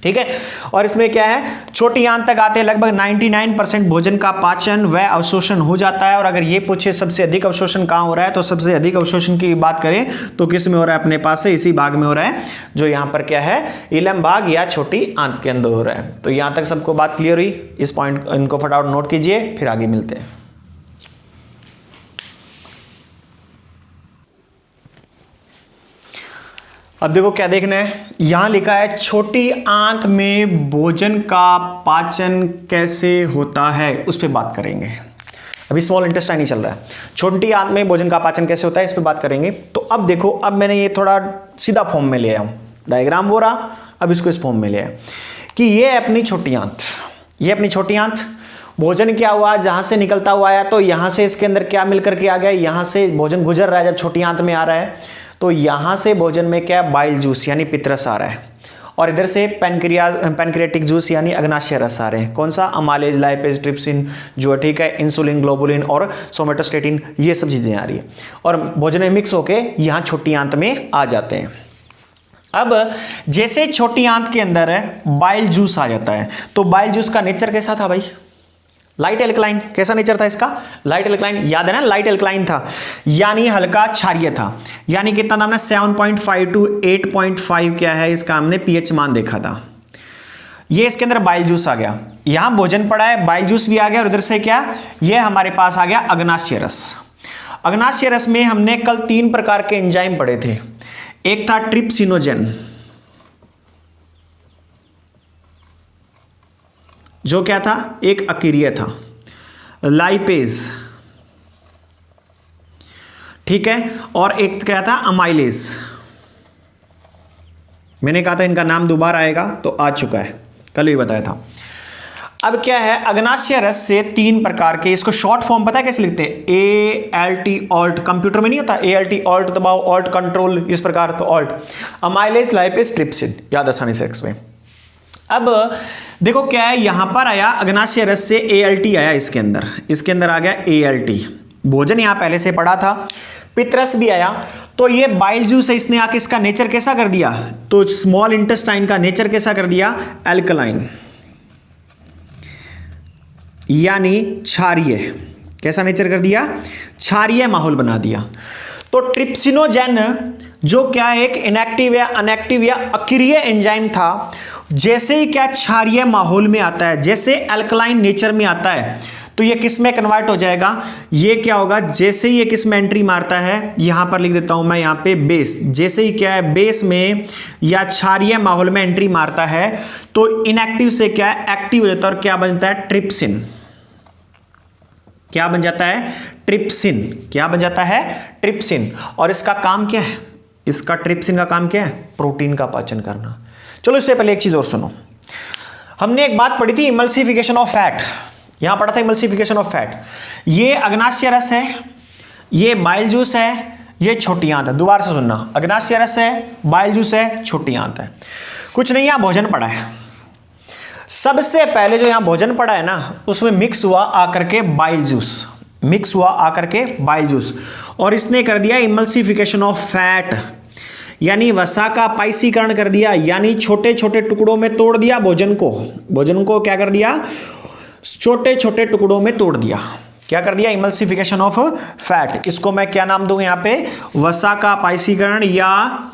ठीक है, और इसमें क्या है, छोटी आंत तक आते हैं लगभग 99% भोजन का पाचन व अवशोषण हो जाता है। और अगर ये पूछे सबसे अधिक अवशोषण कहाँ हो रहा है, तो सबसे अधिक अवशोषण की बात करें तो किस में हो रहा है, अपने पास है इसी भाग में हो रहा है, जो यहाँ पर क्या है, इलम भाग या छोटी आंत के अंदर हो रहा है। तो यहाँ तक सबको बात क्लियर हुई, इस पॉइंट इनको फटाफट नोट कीजिए, फिर आगे मिलते हैं। अब देखो क्या देखना है, यहां लिखा है छोटी आंत में भोजन का पाचन कैसे होता है, उस पर बात करेंगे। अभी स्मॉल इंटेस्टाइन ही चल रहा है, छोटी आंत में भोजन का पाचन कैसे होता है, इस पर बात करेंगे। तो अब देखो, अब मैंने ये थोड़ा सीधा फॉर्म में ले आया हूं, डायग्राम हो रहा, अब इसको इस फॉर्म में ले आया कि ये अपनी छोटी आंत, ये अपनी छोटी आंत, भोजन क्या हुआ, जहां से निकलता हुआ आया, तो यहां से इसके अंदर क्या मिलकर के आ गया, यहां से भोजन गुजर रहा है, जब छोटी आंत में आ रहा है तो यहां से भोजन में क्या, बाइल जूस यानी पित्तरस आ रहा है, और इधर से पैनक्रियाटिक जूस यानी अग्नाशय रस आ रहे हैं। कौन सा, अमालेज, लाइपेज, ट्रिप्सिन जो है, ठीक है, इंसुलिन, ग्लोबुलिन और सोमेटोस्टेटिन, ये सब चीजें आ रही है, और भोजन में मिक्स होके यहां छोटी आंत में आ जाते हैं। अब जैसे छोटी आंत के अंदर है बाइल जूस आ जाता है, तो बाइल जूस का नेचर कैसा था भाई, लाइट एल्कलाइन। कैसा नेचर था इसका, लाइट एल्कलाइन, याद है ना, लाइट एल्कलाइन था, यानी हल्का क्षारीय था। यानी कितना था हमने 7.5 to 8.5 क्या है इसका, हमने पीएच मान देखा था। ये इसके अंदर बाइल जूस आ गया, यहां भोजन पड़ा है, बाइल जूस भी आ गया, और उधर से क्या, ये हमारे पास आ गया अग्नाशय रस। अग्नाशय रस में हमने कल 3 प्रकार के एंजाइम पढ़े थे, एक था ट्रिप्सिनोजेन, जो क्या था, एक अकीरिय था, लाइपेज, ठीक है, और एक क्या था, अमाइलेज। मैंने कहा था इनका नाम दोबारा आएगा, तो आ चुका है, कल भी बताया था। अब क्या है, अग्नाशय रस से 3 प्रकार के, इसको शॉर्ट फॉर्म पता है कैसे लिखते हैं, ALT ऑल्ट, कंप्यूटर में नहीं होता ALT ऑल्ट दबाओ, ऑल्ट कंट्रोल, इस प्रकार, तो ऑल्ट, अमाइलेज, लाइपेज, ट्रिप्सिन, याद आसानी से एक्सप्लेन। अब देखो क्या है, यहां पर आया अग्नाशय रस से ALT आया, इसके अंदर आ गया ALT, भोजन यहां पहले से पड़ा था, पित्तरस भी आया, तो ये बाइल जूस है, इसने आके इसका नेचर कैसा कर दिया, तो स्मॉल इंटेस्टाइन का नेचर कैसा कर दिया, एल्कलाइन यानी क्षारीय। कैसा नेचर कर दिया, क्षारीय माहौल बना दिया। तो ट्रिप्सिनोजेन जो क्या एक इनएक्टिव या अनएक्टिव या अक्रिय एंजाइम था, जैसे ही क्या क्षारीय माहौल में आता है, जैसे अल्कलाइन नेचर में आता है, तो ये किस में कन्वर्ट हो जाएगा, ये क्या होगा, जैसे ही ये किस में एंट्री मारता है, यहां पर लिख देता हूं मैं यहां पे बेस, जैसे ही क्या है बेस में या क्षारीय माहौल में एंट्री मारता है, तो इनएक्टिव से क्या है एक्टिव हो जाता है, और क्या बनता है, ट्रिप्सिन। क्या बन जाता है, ट्रिप्सिन। क्या बन जाता है, ट्रिप्सिन। और इसका काम क्या है, इसका ट्रिप्सिन का काम क्या है, प्रोटीन का पाचन करना। चलो इससे पहले एक चीज और सुनो, हमने एक बात पढ़ी थी, इमल्सिफिकेशन ऑफ फैट, यहां पढ़ा था इमल्सिफिकेशन ऑफ फैट। ये अग्नाशय रस है, ये बाइल जूस है, ये छोटी आंत है। दोबारा से सुनना, अग्नाशय रस है, बाइल जूस है, छोटी आंत है। कुछ नहीं, यहां भोजन पड़ा है, सबसे पहले जो यहां भोजन पड़ा है ना, उसमें मिक्स हुआ आकर के बाइल जूस, मिक्स हुआ आकर के बाइल जूस, और इसने कर दिया इमल्सिफिकेशन ऑफ फैट, यानी वसा का पाइसीकरण कर दिया, यानी छोटे छोटे टुकड़ों में तोड़ दिया भोजन को। भोजन को क्या कर दिया, छोटे छोटे टुकड़ों में तोड़ दिया। क्या कर दिया, इमल्सिफिकेशन ऑफ फैट। इसको मैं क्या नाम दूं यहां पे, वसा का पाइसीकरण या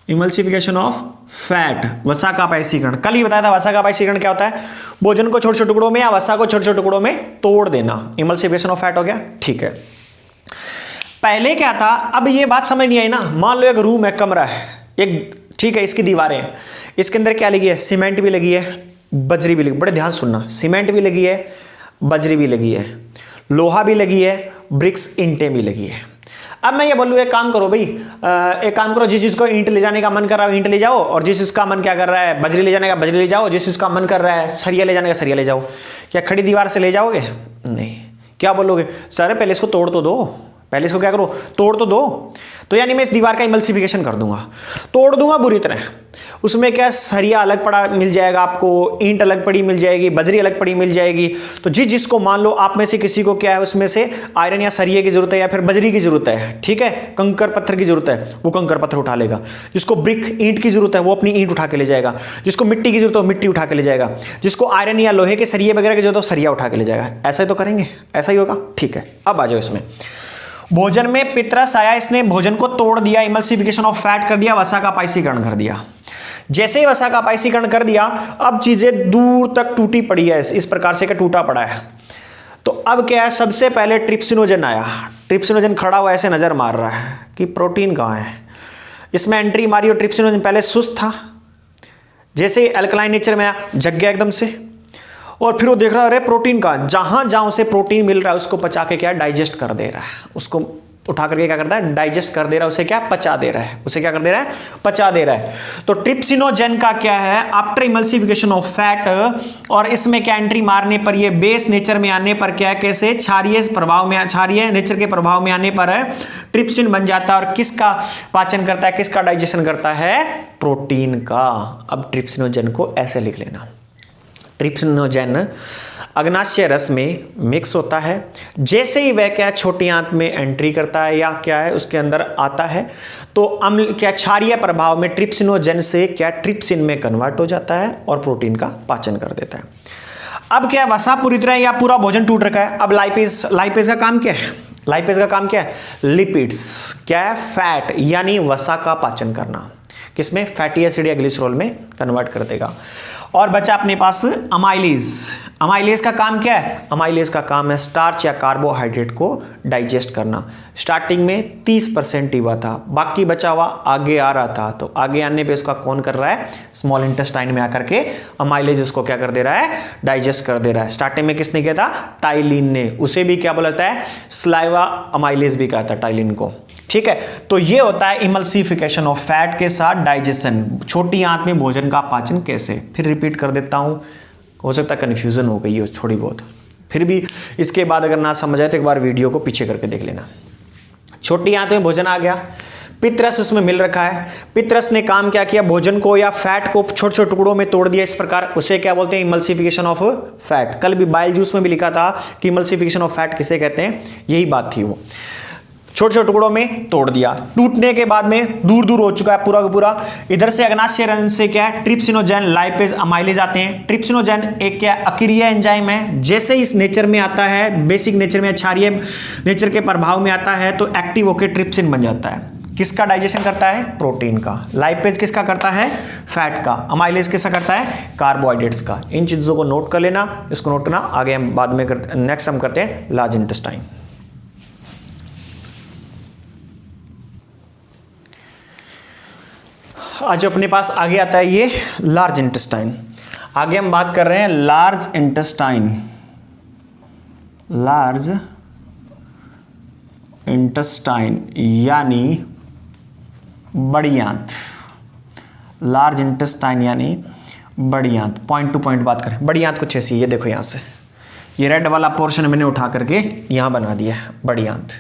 इमल्सिफिकेशन ऑफ फैट, वसा का पाइसीकरण। कल ही बताया था वसा का पाइसीकरण क्या होता है, भोजन को छोटे छोटे टुकड़ों में या वसा को छोटे छोटे टुकड़ों में तोड़ देना, इमल्सिफिकेशन ऑफ फैट हो गया। ठीक है, पहले क्या था, अब ये बात समझ नहीं आई ना, मान लो एक रूम है, कमरा है एक, ठीक है, इसकी दीवारें हैं, इसके अंदर क्या लगी है, सीमेंट भी लगी है, बजरी भी लगी, बड़े ध्यान सुनना, सीमेंट भी लगी है, बजरी भी लगी है, लोहा भी लगी है, ब्रिक्स ईंटें भी लगी है। अब मैं ये बोलूँ एक काम करो भाई, एक काम करो, जिस चीज़ को ईंट ले जाने का मन कर रहा है ईंट ले जाओ, और जिस चीज़ का मन क्या कर रहा है बजरी ले जाने का बजरी ले जाओ, जिस चीज़ का मन कर रहा है सरिया ले जाने का सरिया ले जाओ। क्या खड़ी दीवार से ले जाओगे? नहीं। क्या बोलोगे? सर पहले इसको तोड़ तो दो, पहले इसको क्या करो, तोड़ तो दो। तो यानी मैं इस दीवार का इमल्सिफिकेशन कर दूंगा, तोड़ दूंगा बुरी तरह। उसमें क्या सरिया अलग पड़ा मिल जाएगा आपको, ईंट अलग पड़ी मिल जाएगी, बजरी अलग पड़ी मिल जाएगी। तो जिसको मान लो आप में से किसी को क्या है उसमें से आयरन या सरिये की जरूरत है या फिर बजरी की जरूरत है, ठीक है, कंकर पत्थर की जरूरत है, वो कंकर पत्थर उठा लेगा। जिसको ब्रिक ईंट की जरूरत है वो अपनी ईंट उठा के ले जाएगा। जिसको मिट्टी की जरूरत है वो मिट्टी उठा के ले जाएगा। जिसको आयरन या लोहे के सरिये वगैरह की जरूरत है सरिया उठा के ले जाएगा। ऐसा ही तो करेंगे, ऐसा ही होगा, ठीक है। अब आ जाओ इसमें, भोजन में पितरस आया, इसने भोजन को तोड़ दिया, इमल्सिफिकेशन ऑफ फैट कर दिया, वसा का पाइसीकरण कर दिया। जैसे ही वसा का पाइसीकरण कर दिया, अब चीजें दूर तक टूटी पड़ी है, इस प्रकार से क्या टूटा पड़ा है। तो अब क्या है, सबसे पहले ट्रिप्सिनोजन आया। ट्रिप्सिनोजन खड़ा हुआ ऐसे नजर मार रहा है कि प्रोटीन कहाँ है। इसमें एंट्री मारी और ट्रिप्सिनोजन पहले सुस्त था, जैसे ही अल्कलाइन नेचर में आया जग गया एकदम से, और फिर वो देख रहा है अरे प्रोटीन का, जहां जहां उसे प्रोटीन मिल रहा है उसको पचा के क्या डाइजेस्ट कर दे रहा है, उसको उठा करके क्या करता है डाइजेस्ट कर दे रहा है, उसे क्या पचा दे रहा है, उसे क्या कर दे रहा है पचा दे रहा है। तो ट्रिप्सिनोजन का क्या है, आफ्टर इमल्सिफिकेशन ऑफ फैट, और इसमें क्या एंट्री मारने पर, ये बेस नेचर में आने पर क्या कैसे क्षारीय प्रभाव में, क्षारीय नेचर के प्रभाव में आने पर ट्रिप्सिन बन जाता है। और किसका पाचन करता है, किसका डाइजेशन करता है, प्रोटीन का। अब ट्रिप्सिनोजन को ऐसे लिख लेना, ट्रिप्सिनोजन अग्नाशय रस में मिक्स होता है। जैसे ही वह क्या छोटी आंत में एंट्री करता है या क्या है उसके अंदर आता है, तो अम्ल क्या क्षारीय प्रभाव में ट्रिप्सिनोजन से क्या ट्रिप्सिन में कन्वर्ट हो जाता है और प्रोटीन का पाचन कर देता है। अब क्या वसा पूरी तरह या पूरा भोजन टूट रखा है। अब लाइपेज, लाइपेज का काम क्या है, लाइपेज का काम क्या है, लिपिड्स क्या है, फैट यानी वसा का पाचन करना, किसमें, फैटी एसिड या ग्लिसरॉल में कन्वर्ट कर देगा। और बचा अपने पास अमाइलेज। अमाइलेज का काम क्या है, अमाइलेज का काम है स्टार्च या कार्बोहाइड्रेट को डाइजेस्ट करना। स्टार्टिंग में 30% ही हुआ था, बाकी बचा हुआ आगे आ रहा था। तो आगे आने पे इसका कौन कर रहा है, स्मॉल इंटेस्टाइन में आकर के अमाइलेज इसको क्या कर दे रहा है, डाइजेस्ट कर दे रहा है। स्टार्टिंग में किसने किया था, टाइलिन ने, उसे भी क्या बोला जाता है, स्लाइवा अमाइलेज भी कहा था टाइलिन को, ठीक है। तो ये होता है इमल्सिफिकेशन ऑफ फैट के साथ डाइजेशन, छोटी आंत में भोजन का पाचन कैसे। फिर रिपीट कर देता हूं, हो सकता है कन्फ्यूजन हो गई हो थोड़ी बहुत, फिर भी इसके बाद अगर ना समझ आए तो एक बार वीडियो को पीछे करके देख लेना। छोटी आंत में भोजन आ गया, पितरस उसमें मिल रखा है। पितरस ने काम क्या किया, भोजन को या फैट को छोटे छोटे टुकड़ों में तोड़ दिया, इस प्रकार उसे क्या बोलते हैं, इमल्सिफिकेशन ऑफ फैट। कल भी बाइल जूस में भी लिखा था कि इमल्सिफिकेशन ऑफ फैट किसे कहते हैं, यही बात थी। वो छोटे छोटे टुकड़ों में तोड़ दिया, टूटने के बाद में दूर दूर हो चुका है पूरा का पूरा। इधर से अग्नाशय रंध्र से क्या है, ट्रिप्सिनोजन, लाइपेज, अमाइलेज आते हैं। ट्रिप्सिनोजन एक क्या अक्रिय एंजाइम है, जैसे इस नेचर में आता है, बेसिक नेचर में, क्षारीय नेचर के प्रभाव में आता है तो एक्टिव होकर ट्रिप्सिन बन जाता है। किसका डाइजेशन करता है, प्रोटीन का। लाइपेज किसका करता है, फैट का। अमाइलेज किसका करता है, कार्बोहाइड्रेट्स का। इन चीजों को नोट कर लेना, इसको नोट करना, आगे हम बाद में करते, नेक्स्ट हम करते हैं लार्ज इंटेस्टाइन। आज अपने पास आगे आता है ये लार्ज इंटेस्टाइन। आगे हम बात कर रहे हैं लार्ज इंटेस्टाइन। लार्ज इंटेस्टाइन यानी बड़ी आंत। लार्ज इंटेस्टाइन यानी बड़ी आंत। पॉइंट टू पॉइंट बात करें, बड़ी आंत कुछ ऐसी है, ये देखो यहां से, ये रेड वाला पोर्शन मैंने उठा करके यहां बना दिया है बड़ी आंत।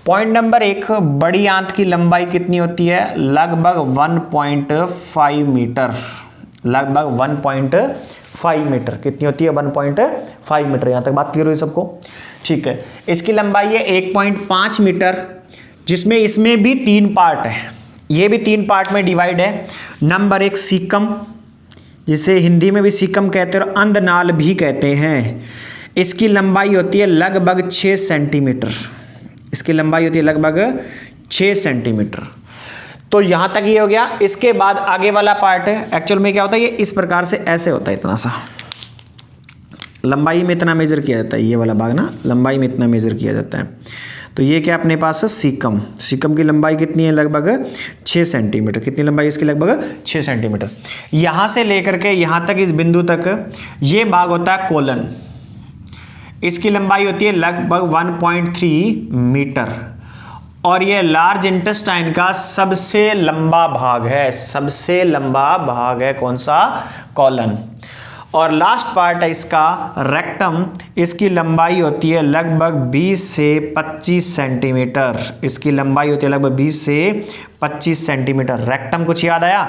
पॉइंट नंबर 1, बड़ी आंत की लंबाई कितनी होती है, लगभग 1.5 मीटर। लगभग 1.5 मीटर कितनी होती है, 1.5 मीटर। यहां तक बात क्लियर हुई सबको, ठीक है। इसकी लंबाई है 1.5 मीटर, जिसमें इसमें भी 3 पार्ट है, ये भी 3 पार्ट में डिवाइड है। नंबर 1 सीकम, जिसे हिंदी में भी सीकम कहते हैं और अंधनाल भी कहते हैं। इसकी लंबाई होती है लगभग 6 सेंटीमीटर। इसकी लंबाई होती है लगभग 6 सेंटीमीटर। तो यहां तक ये हो गया। इसके बाद आगे वाला पार्ट है, एक्चुअल में क्या होता है, ये इस प्रकार से ऐसे होता है, इतना सा लंबाई में इतना मेजर किया जाता है, ये वाला भाग ना लंबाई में इतना मेजर किया जाता है। तो तो ये क्या अपने पास है सीकम। सीकम की लंबाई कितनी है, लगभग 6 सेंटीमीटर। कितनी लंबाई इसकी, लगभग 6 सेंटीमीटर। यहाँ से लेकर के यहाँ तक, इस बिंदु तक ये भाग होता है कोलन। इसकी लंबाई होती है लगभग 1.3 मीटर और ये लार्ज इंटेस्टाइन का सबसे लंबा भाग है। सबसे लंबा भाग है कौन सा, कोलन। और लास्ट पार्ट है इसका रेक्टम। इसकी लंबाई होती है लगभग 20 से 25 सेंटीमीटर। इसकी लंबाई होती है लगभग 20 से 25 सेंटीमीटर। रेक्टम कुछ याद आया?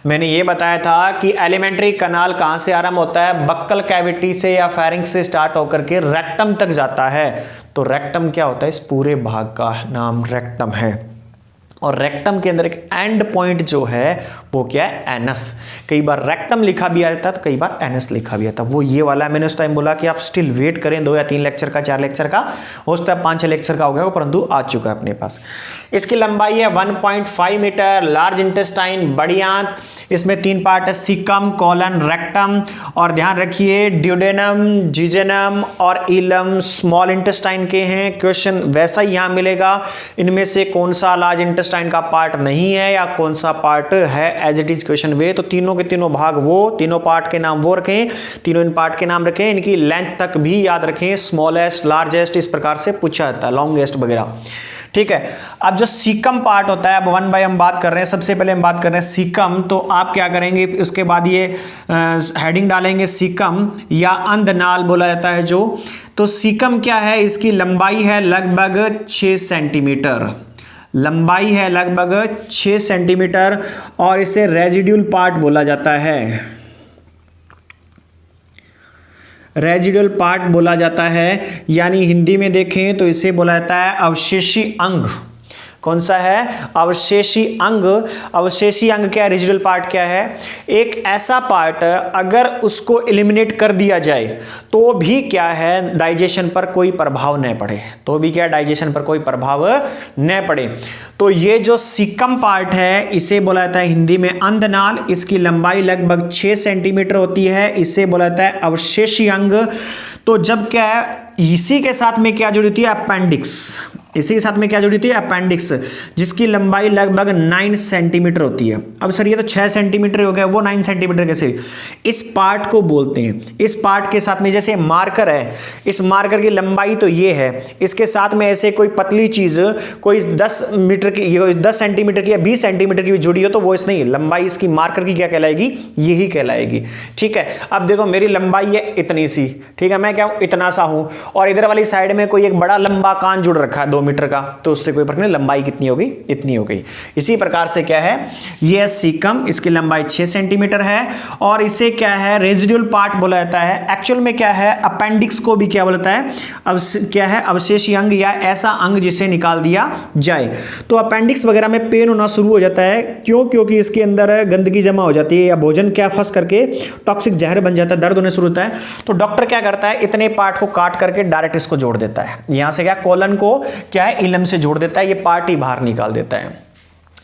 मैंने ये बताया था कि एलिमेंट्री कनाल कहाँ से आरंभ होता है, बक्कल कैविटी से या फेरिंक्स से स्टार्ट होकर के रेक्टम तक जाता है। तो रेक्टम क्या होता है, इस पूरे भाग का नाम रेक्टम है। और रेक्टम के अंदर एक एंड पॉइंट जो है वो क्या है, एनस। कई बार रेक्टम लिखा भी आ जाता है तो कई बार एनस लिखा भी आता है। वो ये वाला है। मैंने उस टाइम बोला कि आप स्टिल वेट करें 2 या 3 लेक्चर का, 4 लेक्चर का, हो सकता है 5-6 लेक्चर का हो गया, परंतु आ चुका है अपने पास। इसकी लंबाई है 1.5 मीटर। लार्ज इंटेस्टाइन, बड़ी आंत, इसमें 3 पार्ट है, सीकम, कोलन, रेक्टम। और ध्यान रखिए ड्यूडेनम, जिजेनम और इलम स्मॉल इंटेस्टाइन के हैं। क्वेश्चन वैसा ही यहां मिलेगा, इनमें से कौन सा लार्ज इंटेस्टाइन का पार्ट नहीं है या कौन सा पार्ट है, एज इट इज क्वेश्चन वे। तो तीनों के तीनों भाग वो, तीनों पार्ट के नाम वो रखें, तीनों इन पार्ट के नाम रखें, इनकी लेंथ तक भी याद रखें, स्मॉलेस्ट, लार्जेस्ट, इस प्रकार से पूछा जाता है, लॉन्गेस्ट वगैरह। ठीक है। अब जो सीकम पार्ट होता है, अब 1 बाय हम बात कर रहे हैं। सबसे पहले हम बात कर रहे हैं सीकम। तो आप क्या करेंगे, उसके बाद ये हेडिंग डालेंगे सीकम या अंधनाल बोला जाता है जो। तो सीकम क्या है, इसकी लंबाई है लगभग 6 सेंटीमीटर। लंबाई है लगभग 6 सेंटीमीटर और इसे रेजिड्यूल पार्ट बोला जाता है। रेजिडुअल पार्ट बोला जाता है, यानी हिंदी में देखें तो इसे बोला जाता है अवशेषी अंग। कौन सा है, अवशेषी अंग। अवशेषी अंग क्या है, रेजिडुअल पार्ट क्या है, एक ऐसा पार्ट अगर उसको एलिमिनेट कर दिया जाए तो भी क्या है, डाइजेशन पर कोई प्रभाव न पड़े। तो भी क्या, डाइजेशन पर कोई प्रभाव न पड़े। तो ये जो सीकम पार्ट है इसे बोला जाता है हिंदी में अंधनाल। इसकी लंबाई लगभग 6 सेंटीमीटर होती है। इसे बोला जाता है अवशेषी अंग। तो जब क्या है, इसी के साथ में क्या जुड़ी होती है, अपेंडिक्स। इसी के साथ में क्या जुड़ी होती है, अपेंडिक्स, जिसकी लंबाई लगभग 9 सेंटीमीटर होती है। अब सर ये तो 6 सेंटीमीटर हो गया, वो 9 सेंटीमीटर कैसे? इस पार्ट को बोलते हैं, इस पार्ट के साथ में जैसे मार्कर है, इस मार्कर की लंबाई तो ये है, इसके साथ में ऐसे कोई पतली चीज कोई 10 मीटर की, 10 सेंटीमीटर की या 20 सेंटीमीटर की भी जुड़ी हो तो वो इस नहीं, लंबाई इसकी मार्कर की क्या कहलाएगी, यही कहलाएगी। ठीक है। अब देखो मेरी लंबाई है इतनी सी, ठीक है, मैं क्या हूं, इतना सा हूं, और इधर वाली साइड में कोई एक बड़ा लंबा कान जुड़ रखा है 2 मीटर का, तो उससे कोई फर्क नहीं, लंबाई कितनी हो गई, इतनी हो गई। इसी प्रकार से क्या है, यह सीकम, इसकी लंबाई 6 सेंटीमीटर है और इसे क्या है, रेजिडुअल पार्ट बोला जाता है। एक्चुअल में क्या है, अपेंडिक्स को भी क्या बोलता है, अब क्या है, अवशेषी अंग या ऐसा अंग जिसे निकाल दिया जाए। तो अपेंडिक्स वगैरह में पेन होना शुरू हो जाता है, क्यों, क्योंकि इसके अंदर गंदगी जमा हो जाती है या भोजन क्या फंस करके टॉक्सिक जहर बन जाता है, दर्द होने शुरू होता है। तो डॉक्टर क्या करता है, इतने पार्ट को काट करके डायरेक्ट इसको जोड़ देता है। यहां से क्या, कोलन को क्या है, इलम से जोड़ देता है, ये पार्ट ही बाहर निकाल देता है।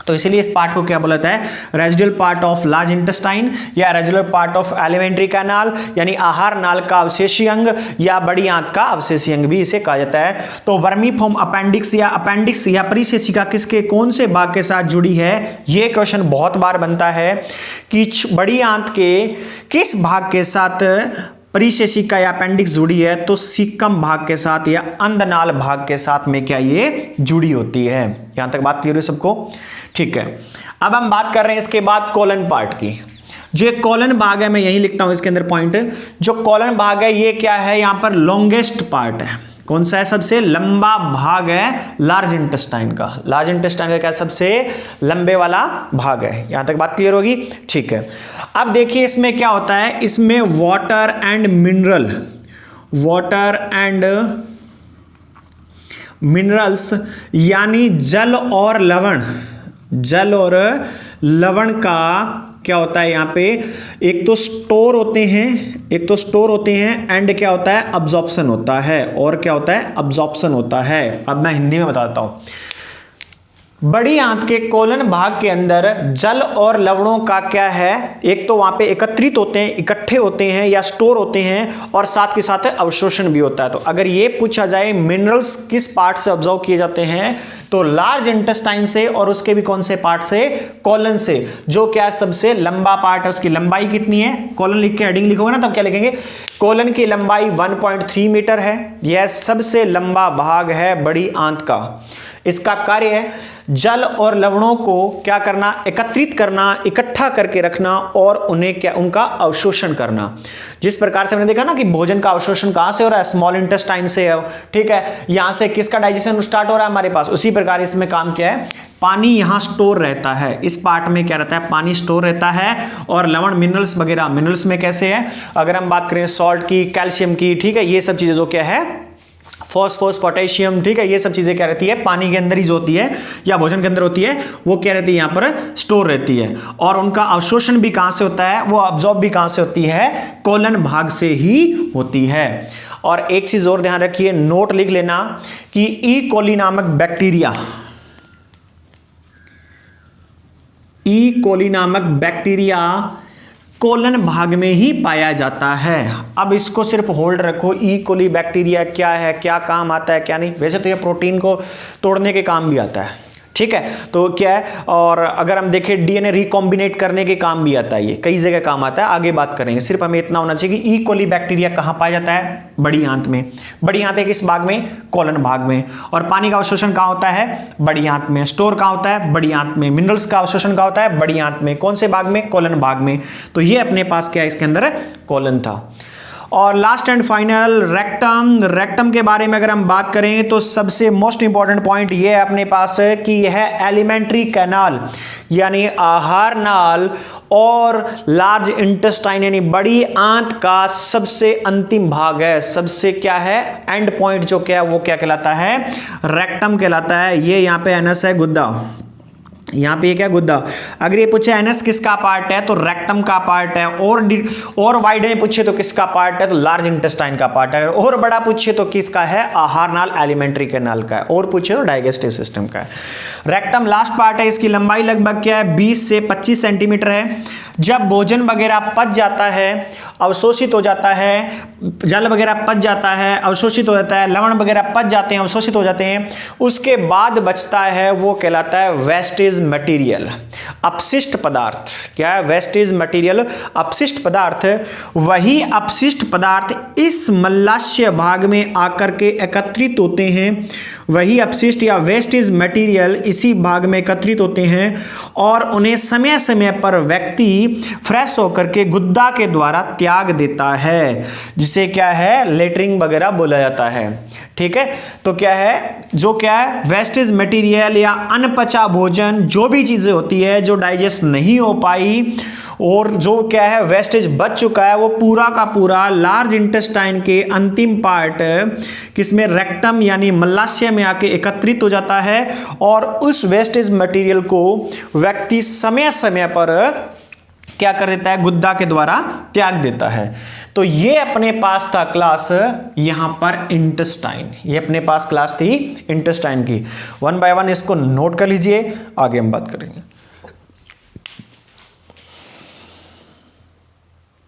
तो इसीलिए इस पार्ट को क्या बोला जाता है, residual part of large intestine या residual part of alimentary canal, यानी आहार नाल का अवशेषी अंग या बड़ी आंत का अवशेषी अंग भी इसे कहा जाता है। तो वर्मीफॉर्म अपेंडिक्स या परिशेषिका किसके, कौन से भाग के साथ जुड़ी है, यह क्वेश्चन बहुत बार बनता है कि बड़ी आंत के किस भाग के साथ परिशेषिका या अपेंडिक्स जुड़ी है, तो सीकम भाग के साथ या अंधनाल भाग के साथ में क्या ये जुड़ी होती है। यहां तक बात क्लियर है सबको? ठीक है। अब हम बात कर रहे हैं इसके बाद कोलन पार्ट की। जो एक कोलन भाग है, मैं यही लिखता हूं इसके अंदर पॉइंट, जो कोलन भाग है ये क्या है, यहां पर लॉन्गेस्ट पार्ट है। कौन सा है, सबसे लंबा भाग है लार्ज इंटेस्टाइन का। लार्ज इंटेस्टाइन का क्या, सबसे लंबे वाला भाग है। यहां तक बात क्लियर होगी? ठीक है। अब देखिए इसमें क्या होता है, इसमें वाटर एंड मिनरल्स यानी जल और लवण का क्या होता है, यहां पे एक तो स्टोर होते हैं एंड क्या होता है, अब्जॉर्प्शन होता है, और क्या होता है, अब्जॉर्प्शन होता है। अब मैं हिंदी में बताता हूं। बड़ी आंत के कोलन भाग के अंदर जल और लवणों का क्या है, एक तो वहां पे एकत्रित होते हैं, इकट्ठे होते हैं या स्टोर होते हैं, और साथ के साथ अवशोषण भी होता है। तो अगर ये पूछा जाए मिनरल्स किस पार्ट से ऑब्जर्व किए जाते हैं, तो लार्ज इंटेस्टाइन से, और उसके भी कौन से पार्ट से, कोलन से, जो क्या सबसे लंबा पार्ट है। उसकी लंबाई कितनी है, कोलन लिख के हेडिंग लिखोगे ना तब क्या लिखेंगे, कोलन की लंबाई 1.3 मीटर है। यह सबसे लंबा भाग है बड़ी आंत का। इसका कार्य है जल और लवणों को क्या करना, एकत्रित करना, इकट्ठा करके रखना और उन्हें क्या, उनका अवशोषण करना। जिस प्रकार से हमने देखा ना कि भोजन का अवशोषण कहां से हो रहा है, स्मॉल इंटेस्टाइन से है, ठीक है। यहां से किसका डाइजेशन स्टार्ट हो रहा है हमारे पास, उसी प्रकार इसमें काम क्या है, पानी यहां स्टोर रहता है। इस पार्ट में क्या रहता है, पानी स्टोर रहता है, और लवण मिनरल्स वगैरह, मिनरल्स में कैसे है, अगर हम बात करें सॉल्ट की, कैल्शियम की, ठीक है, ये सब चीजें जो क्या है, फॉस्फोरस, पोटेशियम, ठीक है, ये सब चीजें क्या रहती है, पानी के अंदर ही जो होती है या भोजन के अंदर होती है, वो क्या रहती है, यहां पर स्टोर रहती है। और उनका अवशोषण भी कहां से होता है, वो अब्जॉर्ब भी कहां से होती है, कोलन भाग से ही होती है। और एक चीज और ध्यान रखिए, नोट लिख लेना कि ई कोली नामक बैक्टीरिया, ई कोली नामक बैक्टीरिया कोलन भाग में ही पाया जाता है। अब इसको सिर्फ होल्ड रखो, ई कोली बैक्टीरिया क्या है, क्या काम आता है, क्या नहीं। वैसे तो ये प्रोटीन को तोड़ने के काम भी आता है, ठीक है, तो क्या है, और अगर हम देखें डीएनए रिकॉम्बिनेट करने के काम भी आता है, ये कई जगह काम आता है, आगे बात करेंगे। सिर्फ हमें इतना होना चाहिए कि ई कोली बैक्टीरिया कहां पाया जाता है, बड़ी आंत में। बड़ी आंत है किस भाग में, कोलन भाग में। और पानी का अवशोषण कहां होता है, बड़ी आंत में। स्टोर कहां होता है, बड़ी आंत में। मिनरल्स का अवशोषण कहां होता है, बड़ी आंत में। कौन से भाग में, कोलन भाग में। तो ये अपने पास क्या है, इसके अंदर कोलन था। और last and final rectum. Rectum के बारे में अगर हम बात करें तो सबसे मोस्ट इंपॉर्टेंट पॉइंट ये है अपने पास कि यह एलिमेंट्री कैनाल यानी आहार नाल और लार्ज इंटेस्टाइन यानी बड़ी आंत का सबसे अंतिम भाग है। सबसे क्या है, एंड पॉइंट जो क्या है वो क्या कहलाता है, रेक्टम कहलाता है। ये यहां पे एनस है, गुद्दा, यहां पे क्या, गुद्दा। अगर ये पूछे एनस किसका पार्ट है तो रेक्टम का पार्ट है, और वाइड में पूछे तो किसका पार्ट है तो लार्ज इंटेस्टाइन का पार्ट है, और बड़ा पूछे तो किसका है, आहार नाल एलिमेंट्री कैनाल का है, और पूछे तो डाइजेस्टिव सिस्टम का है। रेक्टम लास्ट पार्ट है, इसकी लंबाई लगभग क्या है, 20 से 25 सेंटीमीटर है। जब भोजन वगैरह पच जाता है, अवशोषित हो जाता है, जल वगैरह पच जाता है, अवशोषित हो जाता है, लवण वगैरह पच जाते हैं, अवशोषित हो जाते हैं, उसके बाद बचता है वो कहलाता है वेस्टेज मटेरियल, अपशिष्ट पदार्थ। क्या है, वेस्टेज मटेरियल, अपशिष्ट पदार्थ। वही अपशिष्ट पदार्थ इस मलाशय भाग में आकर के एकत्रित होते हैं। वही अपशिष्ट या वेस्टेज मटेरियल इसी भाग में एकत्रित होते हैं और उन्हें समय समय पर व्यक्ति फ्रेश होकर के गुद्दा के द्वारा त्याग देता है, जिसे क्या है, लेटरिंग वगैरह बोला जाता है। ठीक है, तो क्या है, जो क्या है, वेस्टेज मटेरियल या अनपचा भोजन, जो भी चीजें होती है जो डाइजेस्ट नहीं हो पाई और जो क्या है वेस्टेज बच चुका है, वो पूरा का पूरा लार्ज इंटेस्टाइन के अंतिम पार्ट किसमें, रेक्टम यानी मलाशय में आके एकत्रित हो जाता है और उस वेस्टेज मटेरियल को व्यक्ति समय समय पर क्या कर देता है, गुद्दा के द्वारा त्याग देता है। तो ये अपने पास था क्लास यहां पर इंटेस्टाइन, ये अपने पास क्लास थी इंटेस्टाइन की। 1 बाय 1 इसको नोट कर लीजिए, आगे हम बात करेंगे।